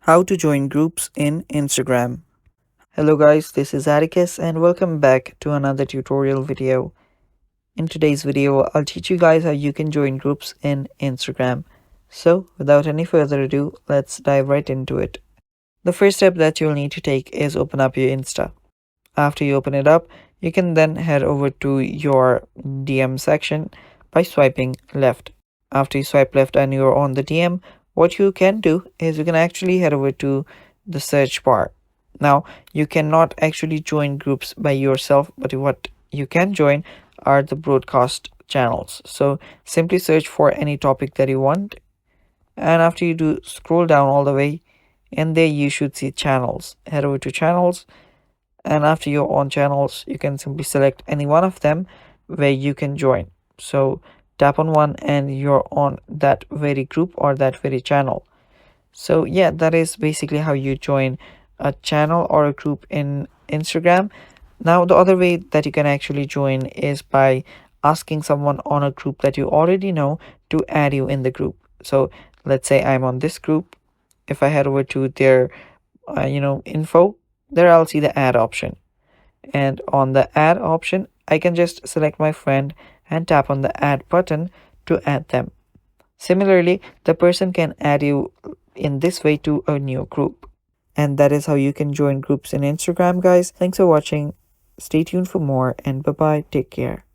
How to join groups in Instagram. Hello guys, this is Atticus and welcome back to another tutorial video. In today's video, I'll teach you guys how you can join groups in Instagram. So without any further ado, let's dive right into it. The first step that you'll need to take is open up your Insta. After you open it up, you can then head over to your DM section by swiping left. After you swipe left and you're on the DM, what you can do is you can actually head over to the search bar. Now, you cannot actually join groups by yourself, but what you can join are the broadcast channels. So simply search for any topic that you want, and after you do scroll down all the way, and there you should see channels. Head over to channels, and after you're on channels, you can simply select any one of them where you can join. So tap on one and you're on that very group or that very channel. So yeah, that is basically how you join a channel or a group in Instagram. Now the other way that you can actually join is by asking someone on a group that you already know to add you in the group. So let's say I'm on this group. If I head over to their info, there I'll see the add option, and on the add option I can just select my friend and tap on the add button to add them. Similarly, the person can add you in this way to a new group. And that is how you can join groups in Instagram, guys. Thanks for watching. Stay tuned for more, and bye bye. Take care.